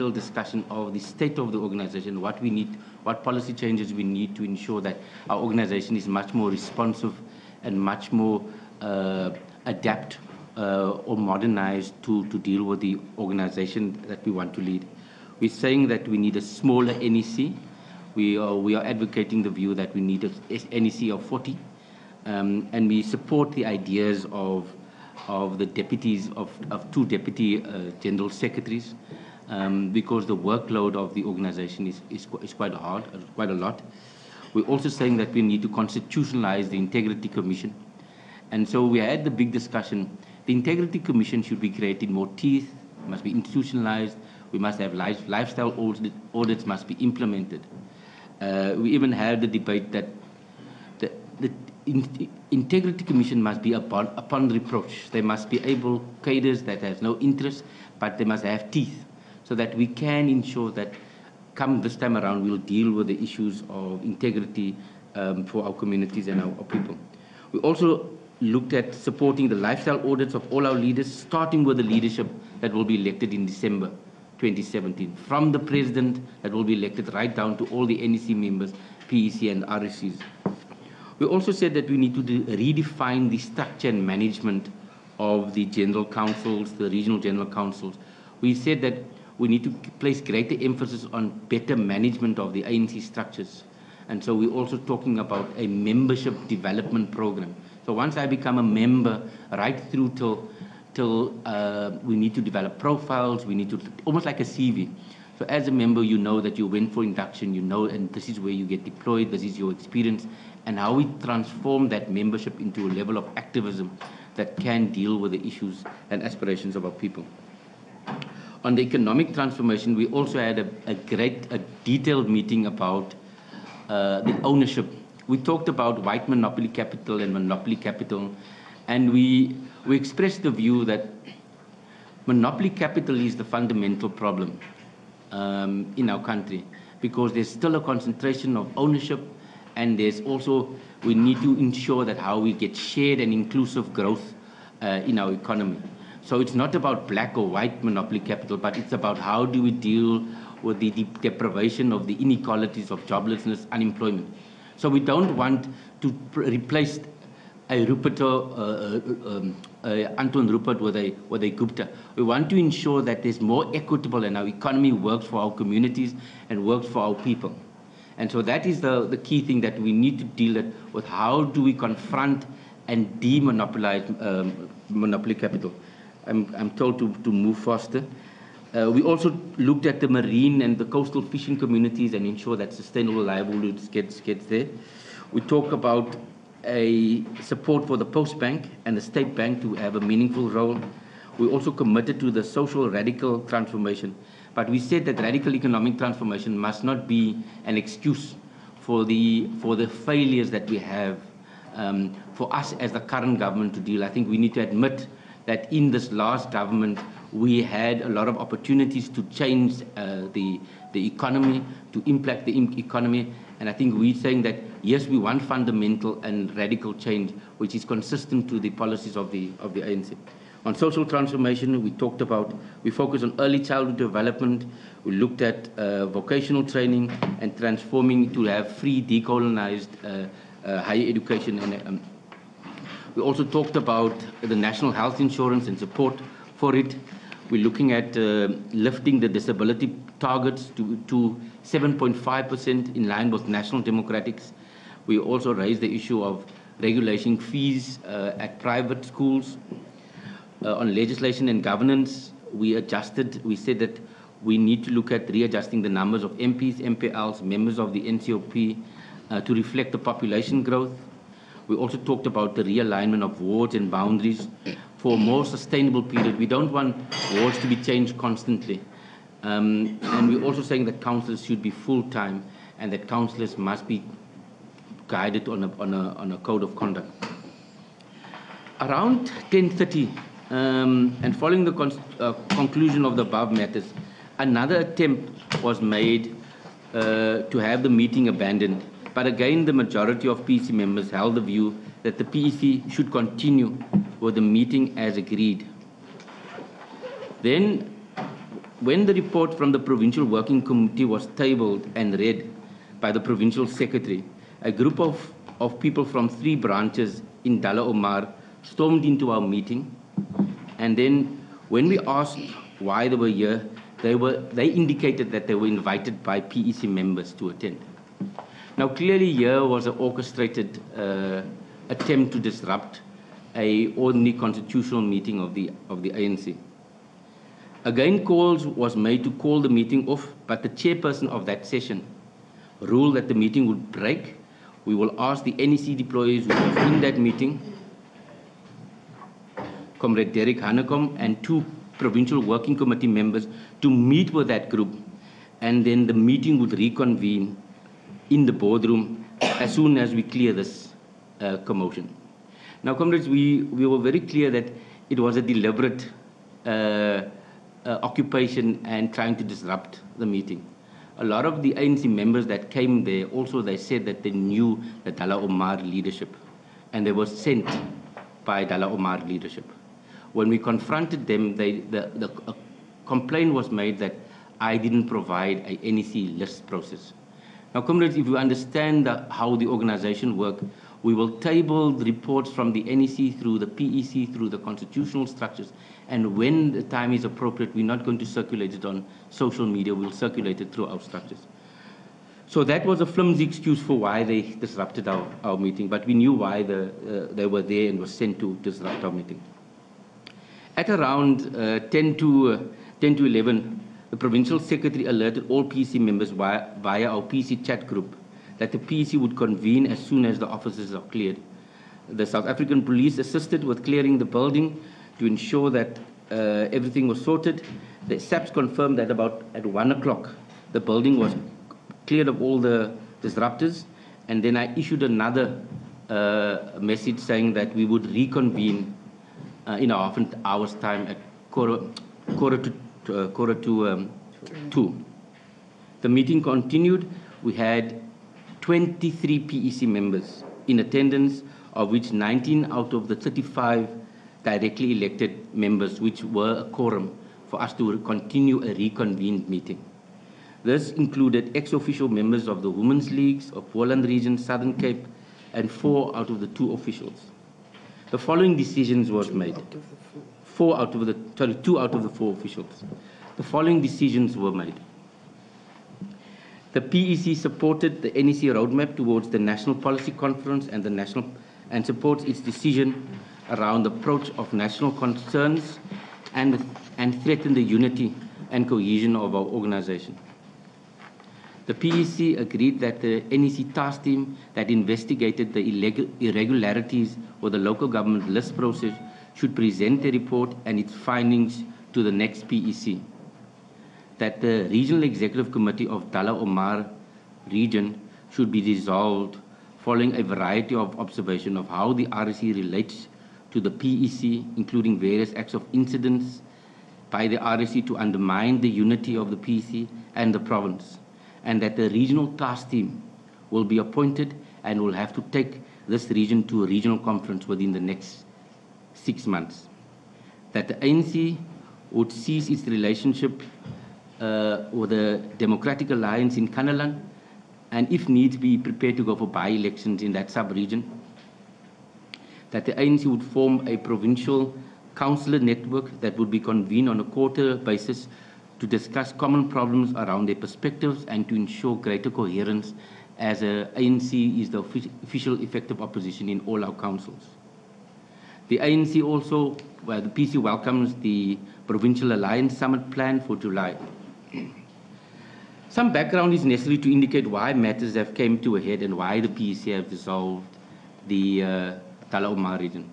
discussion of the state of the organization, what we need, what policy changes we need to ensure that our organization is much more responsive and much more adapt or modernized to deal with the organization that we want to lead. We're saying that we need a smaller NEC. We are advocating the view that we need an NEC of 40, and we support the ideas of the deputies, of 2 deputy general secretaries, because the workload of the organization is quite hard, quite a lot. We're also saying that we need to constitutionalize the Integrity Commission. And so we had the big discussion. The Integrity Commission should be creating more teeth, must be institutionalized. We must have lifestyle audits must be implemented. We even had the debate that the Integrity Commission must be upon reproach. They must be able, cadres that have no interest, but they must have teeth, so that we can ensure that come this time around, we'll deal with the issues of integrity for our communities and our people. We also looked at supporting the lifestyle audits of all our leaders, starting with the leadership that will be elected in December 2017, from the president that will be elected right down to all the NEC members, PEC and RSCs. We also said that we need to redefine the structure and management of the general councils, the regional general councils. We said that we need to place greater emphasis on better management of the ANC structures. And so we're also talking about a membership development program. So once I become a member, right through till we need to develop profiles, we need to, almost like a CV. So as a member, you know that you went for induction, you know, and this is where you get deployed, this is your experience, and how we transform that membership into a level of activism that can deal with the issues and aspirations of our people. On the economic transformation, we also had a detailed meeting about the ownership. We talked about white monopoly capital and monopoly capital, and we expressed the view that monopoly capital is the fundamental problem in our country, because there's still a concentration of ownership, and there's also, we need to ensure that how we get shared and inclusive growth in our economy. So it's not about black or white monopoly capital, but it's about how do we deal with the deprivation of the inequalities of joblessness, unemployment. So we don't want to replace a Rupert, Anton Rupert with a Gupta. We want to ensure that there's more equitable and our economy works for our communities and works for our people. And so that is the key thing that we need to deal with. How do we confront and demonopolize monopoly capital? I'm told to move faster. We also looked at the marine and the coastal fishing communities and ensure that sustainable livelihoods gets there. We talk about a support for the Post Bank and the State Bank to have a meaningful role. We also committed to the social radical transformation, but we said that radical economic transformation must not be an excuse for the failures that we have for us as the current government to deal. I think we need to admit that in this last government, we had a lot of opportunities to change the economy, to impact the economy. And I think we're saying that, yes, we want fundamental and radical change, which is consistent to the policies of the ANC. On social transformation, we focused on early childhood development. We looked at vocational training and transforming to have free, decolonized higher education. And we also talked about the national health insurance and support for it. We're looking at lifting the disability targets to 7.5% in line with national democratics. We also raised the issue of regulating fees at private schools. On legislation and governance, we said that we need to look at readjusting the numbers of MPs, MPLs, members of the NCOP to reflect the population growth. We also talked about the realignment of wards and boundaries for a more sustainable period. We don't want wards to be changed constantly. And we're also saying that councillors should be full-time and that councillors must be guided on a code of conduct. Around 10:30, and following the conclusion of the above matters, another attempt was made to have the meeting abandoned. But again, the majority of PEC members held the view that the PEC should continue with the meeting as agreed. Then, when the report from the Provincial Working Committee was tabled and read by the Provincial Secretary, a group of people from 3 branches in Dalla Omar stormed into our meeting, and then when we asked why they were here, they indicated that they were invited by PEC members to attend. Now, clearly here was an orchestrated attempt to disrupt an ordinary constitutional meeting of the ANC. Again, calls was made to call the meeting off, but the chairperson of that session ruled that the meeting would break. We will ask the NEC deployees who were in that meeting, Comrade Derek Hanekom and 2 Provincial Working Committee members, to meet with that group, and then the meeting would reconvene in the boardroom as soon as we clear this commotion. Now, comrades, we were very clear that it was a deliberate occupation and trying to disrupt the meeting. A lot of the ANC members that came there also, they said that they knew the Dalla Omar leadership, and they were sent by Dalla Omar leadership. When we confronted them, the complaint was made that I didn't provide a NEC list process. Now, comrades, if you understand how the organization works, we will table the reports from the NEC through the PEC, through the constitutional structures, and when the time is appropriate, we're not going to circulate it on social media, we'll circulate it through our structures. So that was a flimsy excuse for why they disrupted our meeting, but we knew why they were there and were sent to disrupt our meeting. At around 10 to 11, the Provincial Secretary alerted all PEC members via our PEC chat group that the PEC would convene as soon as the offices are cleared. The South African Police assisted with clearing the building to ensure that everything was sorted. The SAPs confirmed that about at 1 o'clock, the building was cleared of all the disruptors, and then I issued another message saying that we would reconvene in a half an hour's time at quarter to 2. The meeting continued. We had 23 PEC members in attendance, of which 19 out of the 35 directly elected members, which were a quorum for us to continue a reconvened meeting. This included ex-official members of the Women's Leagues of Poland Region, Southern Cape, and 4 out of the 2 officials. The following decisions was made. 2 out of the 4 officials. The following decisions were made. The PEC supported the NEC roadmap towards the National Policy Conference and supports its decision around the approach of national concerns and threaten the unity and cohesion of our organization. The PEC agreed that the NEC task team that investigated the irregularities with the local government list process should present a report and its findings to the next PEC. That the Regional Executive Committee of Dalla Omar region should be dissolved following a variety of observation of how the RSC relates to the PEC, including various acts of incidents by the RSC to undermine the unity of the PEC and the province, and that the regional task team will be appointed and will have to take this region to a regional conference within the next 6 months. That the ANC would cease its relationship with the Democratic Alliance in Kanaland, and if needs be prepared to go for by-elections in that sub-region. That the ANC would form a provincial councillor network that would be convened on a quarter basis to discuss common problems around their perspectives and to ensure greater coherence, as ANC is the official effective opposition in all our councils. The ANC also, the PC welcomes the Provincial Alliance Summit plan for July. Some background is necessary to indicate why matters have come to a head and why the PEC have dissolved the Dalla Omar region.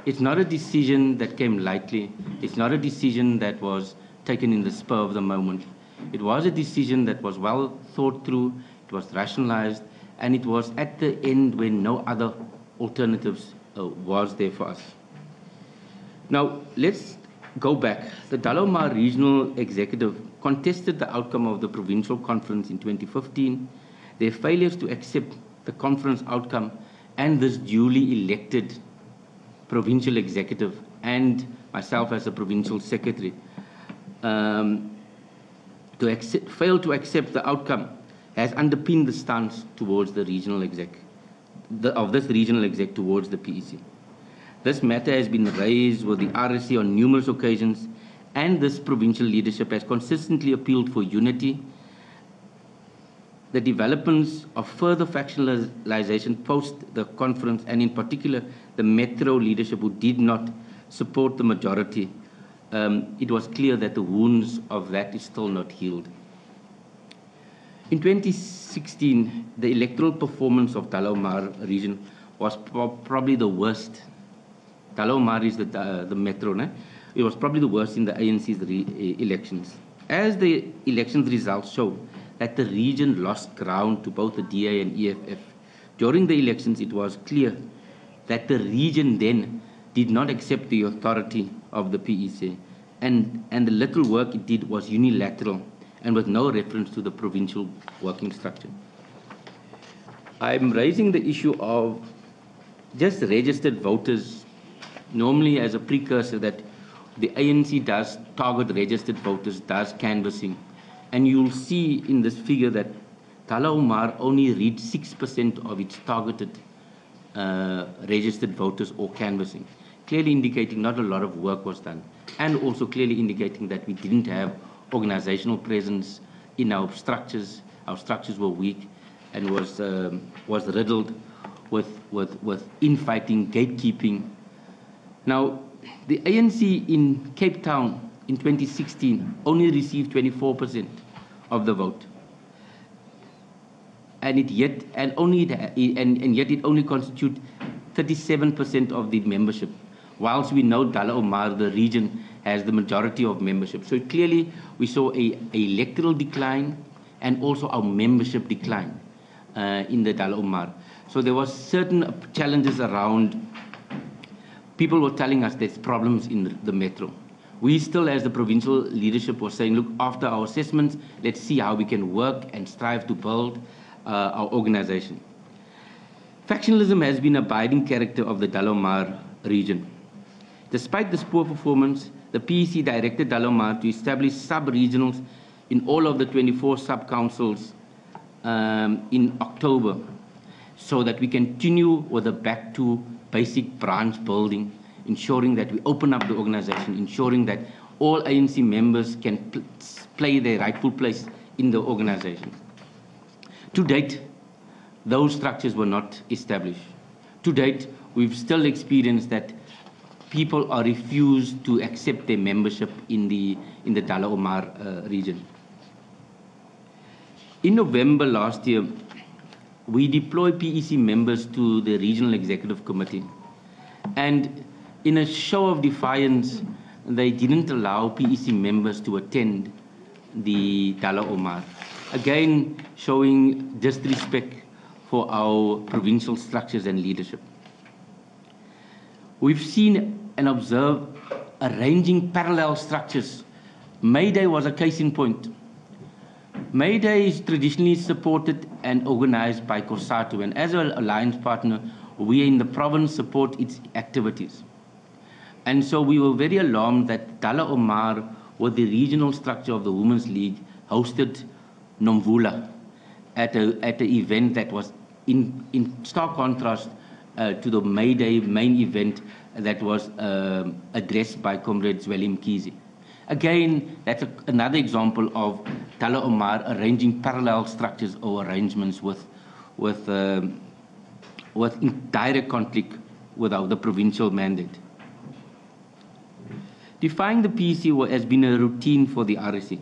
It's not a decision that came lightly. It's not a decision that was taken in the spur of the moment. It was a decision that was well thought through, it was rationalized, and it was at the end when no other alternatives was there for us. Now, let's go back. The Dalla Omar Regional Executive contested the outcome of the provincial conference in 2015. Their failures to accept the conference outcome and this duly elected provincial executive and myself as a provincial secretary fail to accept the outcome has underpinned the stance towards the regional exec, of this regional exec towards the PEC. This matter has been raised with the RSC on numerous occasions, and this provincial leadership has consistently appealed for unity. The developments of further factionalization post the conference, and in particular the Metro leadership who did not support the majority, it was clear that the wounds of that is still not healed. In 2016, the electoral performance of Dalla Omar region was probably the worst. Dalla Omar is the Metro, né? It was probably the worst in the ANC's elections. As the elections results show, that the region lost ground to both the DA and EFF. During the elections, it was clear that the region then did not accept the authority of the PEC, and the little work it did was unilateral and with no reference to the provincial working structure. I'm raising the issue of just registered voters, normally as a precursor that the ANC does target registered voters, does canvassing. And you'll see in this figure that Dalla Omar only reached 6% of its targeted registered voters or canvassing, clearly indicating not a lot of work was done, and also clearly indicating that we didn't have organizational presence in our structures. Our structures were weak and was riddled with infighting, gatekeeping. Now, the ANC in Cape Town in 2016 only received 24% of the vote, and yet it only constitutes 37% of the membership, whilst we know Dalla Omar, the region, has the majority of membership. So clearly we saw a electoral decline and also our membership decline in the Dalla Omar. So there was certain challenges around. People were telling us there's problems in the Metro. We still, as the provincial leadership, was saying, look, after our assessments, let's see how we can work and strive to build our organization. Factionalism has been a abiding character of the Dalla Omar region. Despite this poor performance, the PEC directed Dalla Omar to establish sub-regionals in all of the 24 sub-councils in October, so that we continue with a back to basic branch building, ensuring that we open up the organization, ensuring that all ANC members can play their rightful place in the organization. To date, those structures were not established. To date, we've still experienced that people are refused to accept their membership in the Dalla Omar region. In November last year, we deployed PEC members to the Regional Executive Committee, and in a show of defiance, they didn't allow PEC members to attend the Dalla Omar, again showing disrespect for our provincial structures and leadership. We've seen and observed arranging parallel structures. May Day was a case in point. May Day is traditionally supported and organized by COSATU, and as an alliance partner, we in the province support its activities. And so we were very alarmed that Dalla Omar, with the regional structure of the Women's League, hosted Nomvula at an event that was in stark contrast to the May Day main event that was addressed by Comrade Zweli Mkhize. Again, that's another example of Dalla Omar arranging parallel structures or arrangements with direct conflict with the provincial mandate. Defying the PEC has been a routine for the RSC,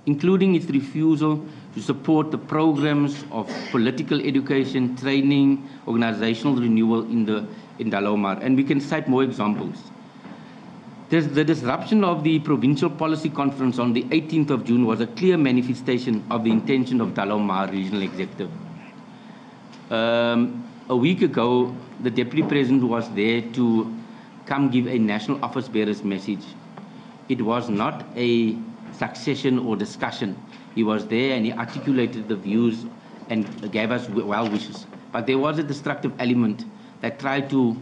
including its refusal to support the programs of political education, training, organizational renewal in Dalla Omar, and we can cite more examples. The disruption of the Provincial Policy Conference on the 18th of June was a clear manifestation of the intention of Dalla Omar Regional Executive. A week ago, the Deputy President was there to come give a national office bearer's message. It was not a succession or discussion. He was there and he articulated the views and gave us well wishes. But there was a destructive element that tried to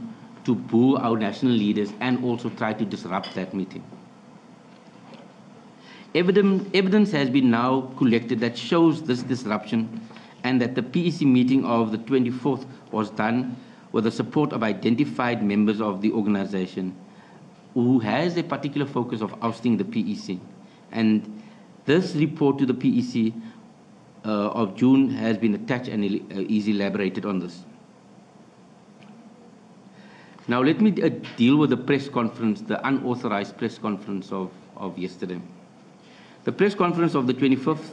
boo our national leaders and also tried to disrupt that meeting. Evidence has been now collected that shows this disruption, and that the PEC meeting of the 24th was done with the support of identified members of the organization who has a particular focus of ousting the PEC. And this report to the PEC of June has been attached and is elaborated on this. Now let me deal with the press conference, the unauthorized press conference of yesterday. The press conference of the 25th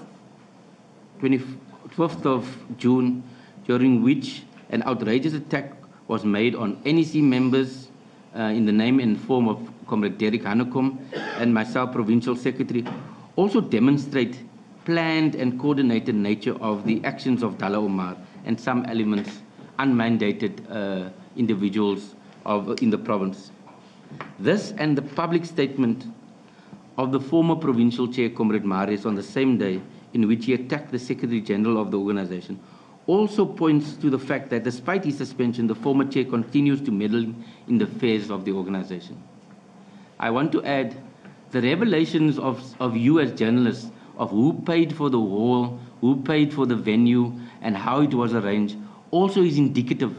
of June, during which an outrageous attack was made on NEC members in the name and form of Comrade Derek Hanekom and myself, Provincial Secretary, also demonstrate planned and coordinated nature of the actions of Dalla Omar and some elements, unmandated individuals in the province. This and the public statement of the former provincial chair, Comrade Marius, on the same day in which he attacked the Secretary General of the organization, also points to the fact that despite his suspension, the former chair continues to meddle in the affairs of the organization. I want to add the revelations of you as journalists of who paid for the hall, who paid for the venue, and how it was arranged also is indicative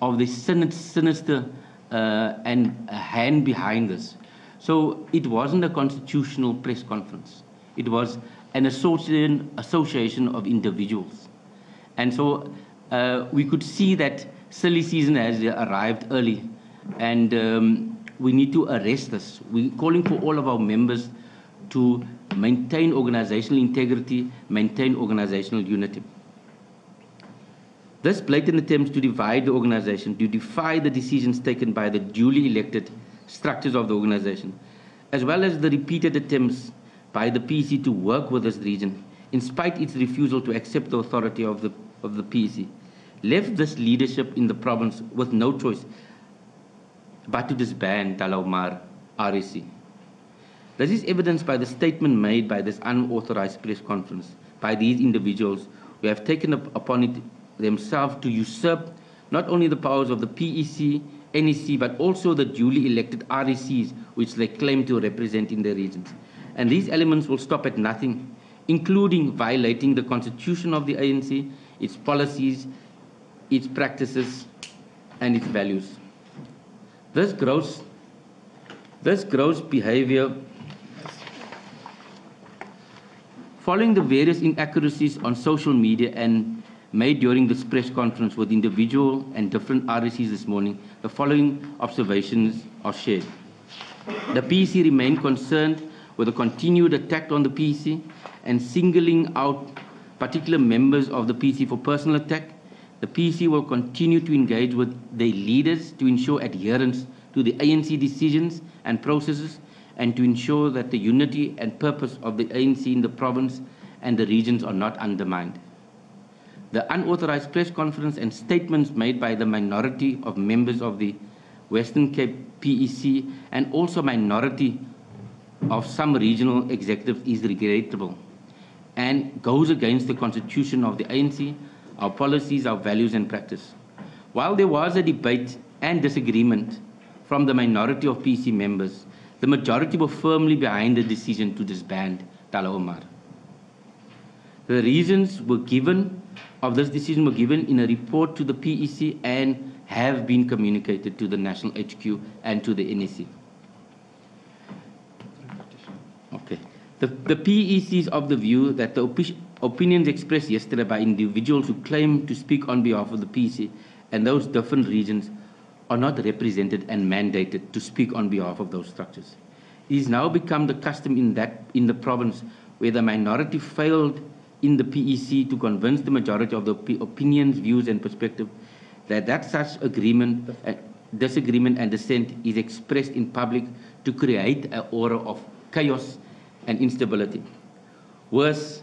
of the sinister and hand behind this. So it wasn't a constitutional press conference. It was an association of individuals. And so we could see that silly season has arrived early, and we need to arrest this. We're calling for all of our members to maintain organizational integrity, maintain organizational unity. This blatant attempt to divide the organization, to defy the decisions taken by the duly elected structures of the organization, as well as the repeated attempts by the PEC to work with this region, in spite its refusal to accept the authority of the PEC, left this leadership in the province with no choice but to disband Dalla Omar REC. This is evidenced by the statement made by this unauthorized press conference by these individuals who have taken upon it themselves to usurp not only the powers of the PEC, NEC, but also the duly elected RECs, which they claim to represent in their regions. And these elements will stop at nothing, including violating the constitution of the ANC, its policies, its practices, and its values. This gross behavior, following the various inaccuracies on social media and made during this press conference with individual and different RECs this morning, the following observations are shared. The PEC remained concerned with a continued attack on the PEC and singling out particular members of the PEC for personal attack. The PEC will continue to engage with their leaders to ensure adherence to the ANC decisions and processes, and to ensure that the unity and purpose of the ANC in the province and the regions are not undermined. The unauthorized press conference and statements made by the minority of members of the Western Cape PEC and also minority of some regional executives is regrettable and goes against the constitution of the ANC, our policies, our values and practice. While there was a debate and disagreement from the minority of PEC members, the majority were firmly behind the decision to disband Dalla Omar. The reasons were given of this decision were given in a report to the PEC and have been communicated to the National HQ and to the NEC. Okay. The PEC is of the view that the opinions expressed yesterday by individuals who claim to speak on behalf of the PEC and those different regions are not represented and mandated to speak on behalf of those structures. It has now become the custom in the province where the minority failed in the PEC to convince the majority of the opinions, views and perspective that such disagreement and dissent is expressed in public to create an aura of chaos and instability. Worse,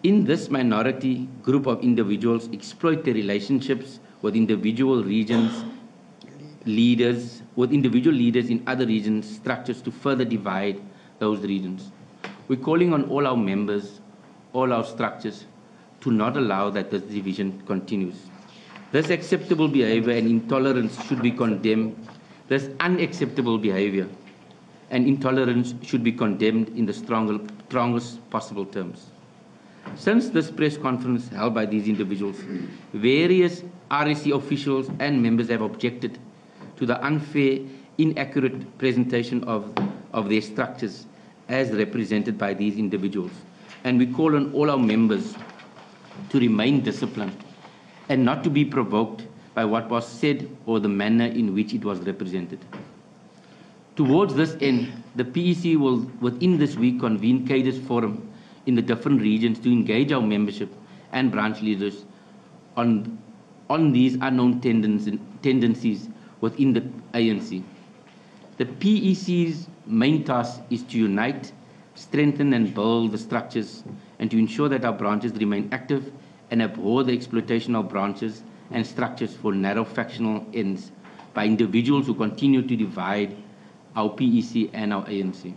in this minority group of individuals exploit their relationships with individual regions, leaders in other regions, structures to further divide those regions. We're calling on all our members, all our structures, to not allow that this division continues. This acceptable behavior and intolerance should be condemned. This unacceptable behavior and intolerance should be condemned in the strongest possible terms. Since this press conference held by these individuals, various RSC officials and members have objected to the unfair, inaccurate presentation of their structures as represented by these individuals. And we call on all our members to remain disciplined and not to be provoked by what was said or the manner in which it was represented. Towards this end, the PEC will, within this week, convene cadres forum in the different regions to engage our membership and branch leaders on these unknown tendencies within the ANC. The PEC's main task is to unite, strengthen and build the structures and to ensure that our branches remain active and abhor the exploitation of branches and structures for narrow factional ends by individuals who continue to divide our PEC and our ANC.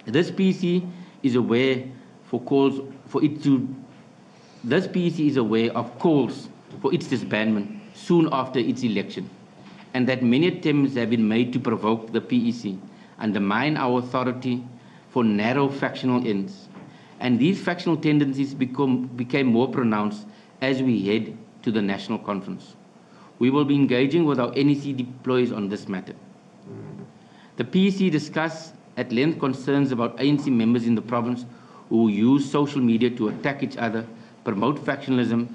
This PEC is aware of calls for its disbandment soon after its election, and that many attempts have been made to provoke the PEC, undermine our authority for narrow factional ends. And these factional tendencies became more pronounced as we head to the national conference. We will be engaging with our NEC deploys on this matter. The PEC discussed at length concerns about ANC members in the province who use social media to attack each other, promote factionalism,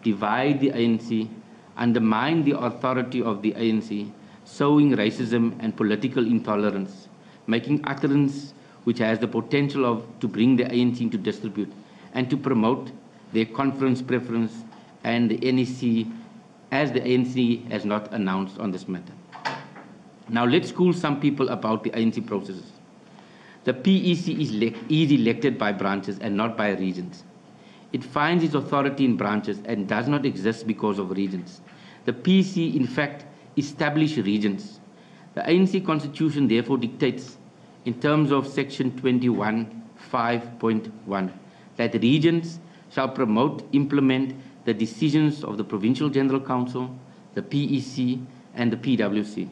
divide the ANC, undermine the authority of the ANC, sowing racism and political intolerance, making utterance which has the potential to bring the ANC into disrepute, and to promote their conference preference and the NEC as the ANC has not announced on this matter. Now let's school some people about the ANC processes. The PEC is elected by branches and not by regions. It finds its authority in branches and does not exist because of regions. The PEC, in fact, established regions. The ANC constitution therefore dictates, in terms of section 21(5.1), that regions shall promote, implement the decisions of the Provincial General Council, the PEC, and the PWC,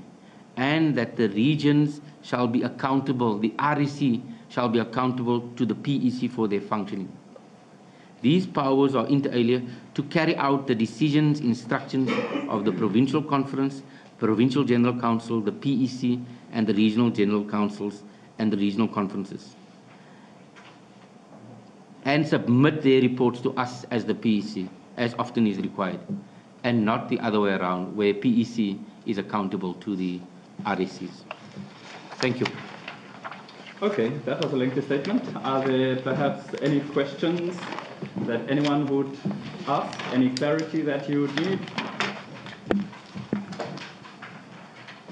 and that the regions shall be accountable, the REC shall be accountable to the PEC for their functioning. These powers are inter alia to carry out the decisions, instructions of the Provincial Conference, Provincial General Council, the PEC, and the Regional General Councils and the regional conferences, and submit their reports to us as the PEC, as often is required, and not the other way around, where PEC is accountable to the RECs. Thank you. Okay, that was a lengthy statement. Are there perhaps any questions that anyone would ask? Any clarity that you would need?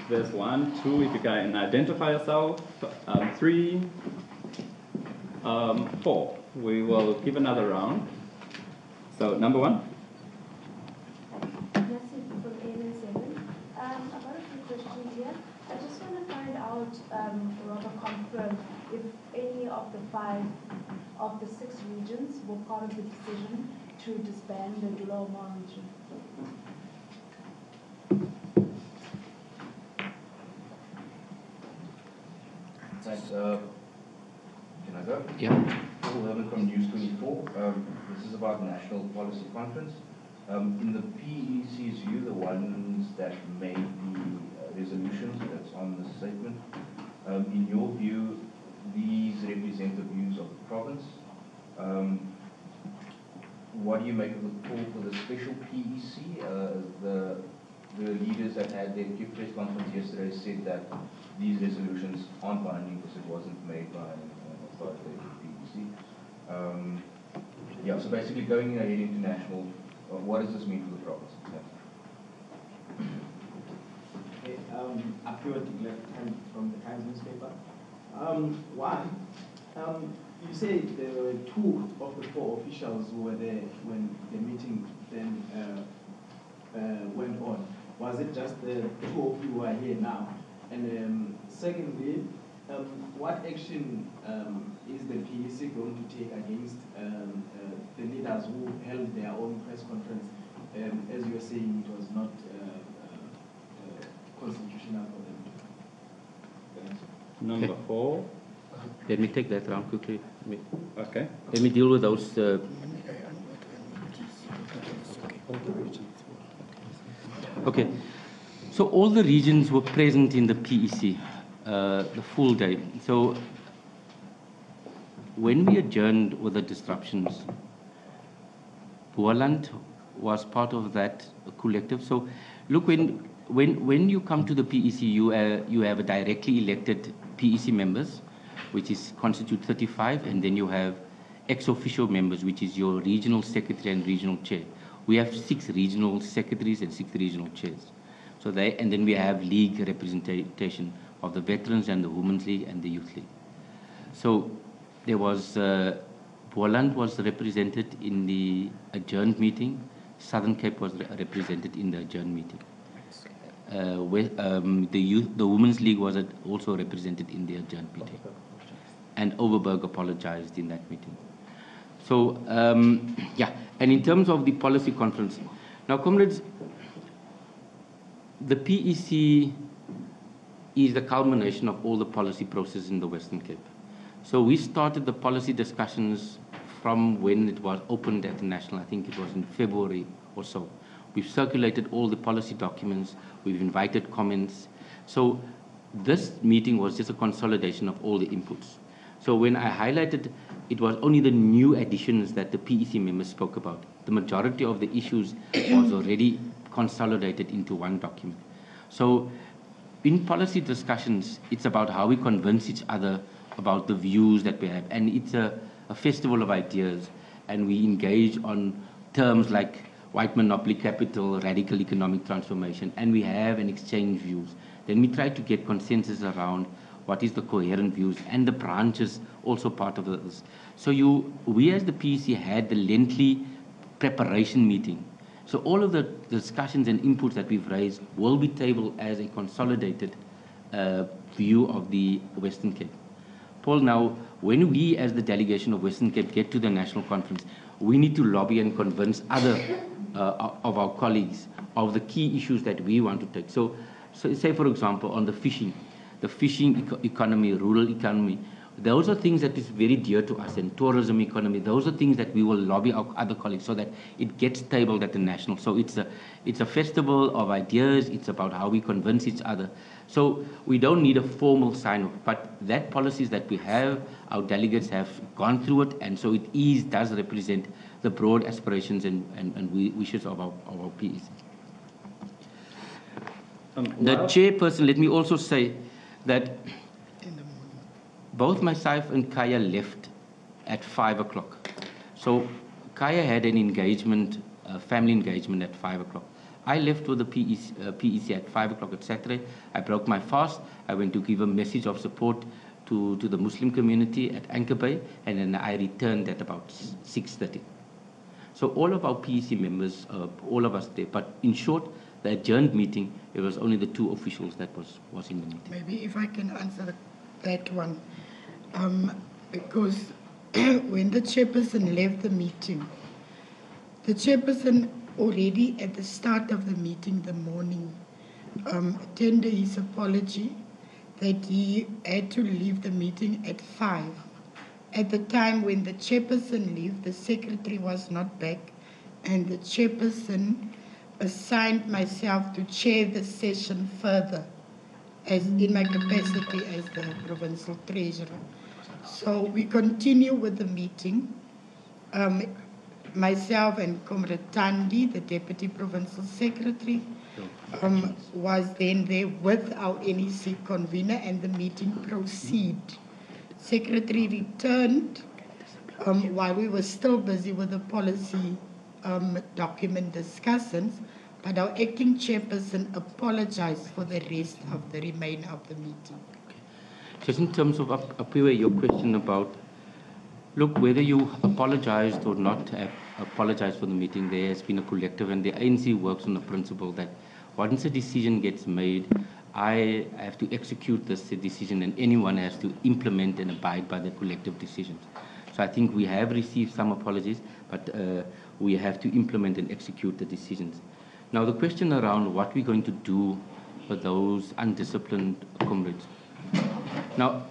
There's 1, 2, if you can identify yourself. 3, 4. We will give another round. So, number 1. Yes, from ANC7. I've got a few questions here. I just want to find out, or rather confirm, if any of the 5 of the 6 regions were part of the decision to disband the Dulomar region. Thanks. Can I go? Yeah. Paul Herman from News 24. This is about National Policy Conference. In the PEC's view, the ones that made the resolutions that's on the statement, in your view, these represent the views of the province. What do you make of the call for the special PEC? The leaders that had their press conference yesterday said that these resolutions aren't binding because it wasn't made by the PEC. Yeah, so basically going ahead international, what does this mean for the province? Okay, Apio from the Times newspaper. One, you say there were 2 of the 4 officials who were there when the meeting then went on. Was it just the 2 of you who are here now? And secondly, what action is the PEC going to take against the leaders who held their own press conference? As you were saying, it was not constitutional for them. Thanks. Number 4. Let me take that round quickly. Okay. Let me deal with those. Okay. So all the regions were present in the PEC, the full day. So when we adjourned with the disruptions, Boland was part of that collective. So look, when you come to the PEC, you have a directly elected PEC members, which is constitute 35, and then you have ex-officio members, which is your regional secretary and regional chair. We have 6 regional secretaries and 6 regional chairs. So and then we have league representation of the veterans and the women's league and the youth league. So there was Boland was represented in the adjourned meeting. Southern Cape was represented in the adjourned meeting. The women's league was also represented in the adjourned meeting, and Overberg apologized in that meeting. So yeah, and in terms of the policy conference, now comrades, the PEC is the culmination of all the policy process in the Western Cape. So we started the policy discussions from when it was opened at the National. I think it was in February or so. We've circulated all the policy documents. We've invited comments. So this meeting was just a consolidation of all the inputs. So when I highlighted, it was only the new additions that the PEC members spoke about. The majority of the issues was already consolidated into one document. So in policy discussions, it's about how we convince each other about the views that we have. And it's a festival of ideas, and we engage on terms like white monopoly capital, radical economic transformation, and we have and exchange views. Then we try to get consensus around what is the coherent views, and the branches also part of this. So we as the PEC had the lengthy preparation meeting. So all of the discussions and inputs that we've raised will be tabled as a consolidated view of the Western Cape. Paul, now, when we as the delegation of Western Cape get to the national conference, we need to lobby and convince other of our colleagues of the key issues that we want to take. So say, for example, on the fishing economy, rural economy, those are things that is very dear to us, and tourism economy, those are things that we will lobby our other colleagues so that it gets tabled at the national. So it's a festival of ideas. It's about how we convince each other. So we don't need a formal sign-off, but that policies that we have, our delegates have gone through it, and so it does represent the broad aspirations and wishes of our PEC. The chairperson, let me also say that both myself and Kaya left at 5 o'clock. So Kaya had an engagement, family engagement at 5 o'clock. I left with the PEC at 5 o'clock at Saturday. I broke my fast. I went to give a message of support to the Muslim community at Anchor Bay, and then I returned at about 6:30. So all of our PEC members, all of us there, but in short, the adjourned meeting, it was only the 2 officials that was in the meeting. Maybe if I can answer that one. Because when the chairperson left the meeting, the chairperson already at the start of the meeting, the morning, tendered his apology that he had to leave the meeting at 5. At the time when the chairperson left, the secretary was not back, and the chairperson assigned myself to chair the session further, as in my capacity as the provincial treasurer. So we continue with the meeting. Myself and Comrade Tandi, the deputy provincial secretary, was then there with our NEC convener, and the meeting proceeded. Secretary returned while we were still busy with the policy document discussions, but our acting chairperson apologized for the rest of the remainder of the meeting. Just in terms of Apiwe, your question about, look, whether you apologized or not apologized for the meeting, there has been a collective, and the ANC works on the principle that once a decision gets made, I have to execute this decision, and anyone has to implement and abide by the collective decisions. So I think we have received some apologies, but we have to implement and execute the decisions. Now, the question around what we're going to do for those undisciplined comrades. Now,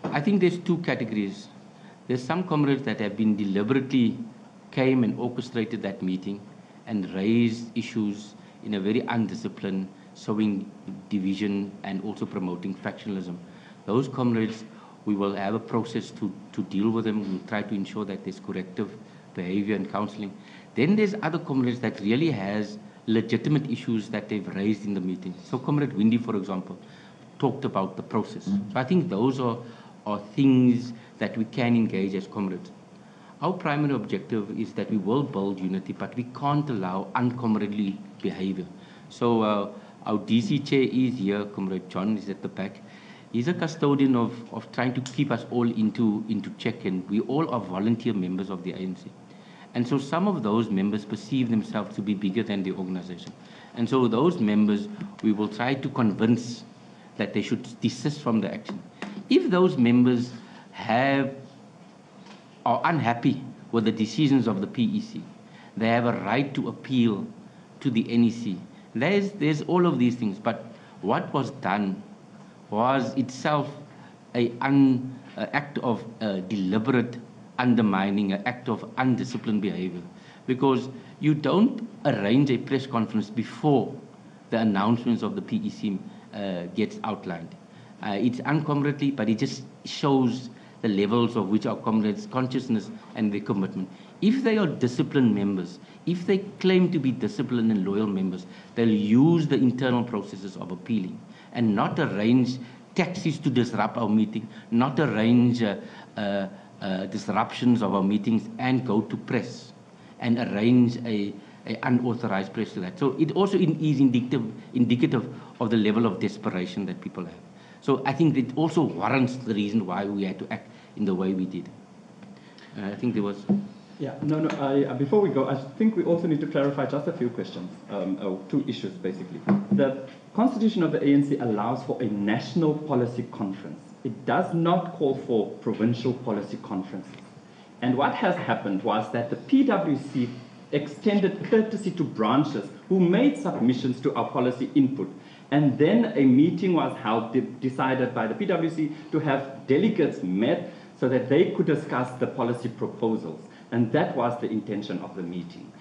I think there's two categories. There's some comrades that have been deliberately came and orchestrated that meeting and raised issues in a very undisciplined, sowing division and also promoting factionalism. Those comrades, we will have a process to deal with them. We'll try to ensure that there's corrective behavior and counseling. Then there's other comrades that really has legitimate issues that they've raised in the meeting. So Comrade Windy, for example, talked about the process. So I think those are things that we can engage as comrades. Our primary objective is that we will build unity, but we can't allow uncomradely behavior. So our DC chair is here, Comrade John is at the back. He's a custodian of trying to keep us all into check, and we all are volunteer members of the ANC. And so some of those members perceive themselves to be bigger than the organization. And so those members, we will try to convince that they should desist from the action. If those members are unhappy with the decisions of the PEC, they have a right to appeal to the NEC. There's all of these things, but what was done was itself an act of deliberate undermining, an act of undisciplined behavior, because you don't arrange a press conference before the announcements of the PEC gets outlined. It's uncomradely, but it just shows the levels of which our comrades' consciousness and their commitment. If they are disciplined members, if they claim to be disciplined and loyal members, they'll use the internal processes of appealing and not arrange taxis to disrupt our meeting, not arrange disruptions of our meetings and go to press and arrange a unauthorized press to that. So it also is indicative of the level of desperation that people have. So I think it also warrants the reason why we had to act in the way we did. I think there was... Yeah, before we go, I think we also need to clarify just a few questions, or two issues basically. The Constitution of the ANC allows for a national policy conference. It does not call for provincial policy conferences. And what has happened was that the PwC extended courtesy to branches who made submissions to our policy input. And then a meeting was held, decided by the PwC to have delegates met so that they could discuss the policy proposals. And that was the intention of the meeting.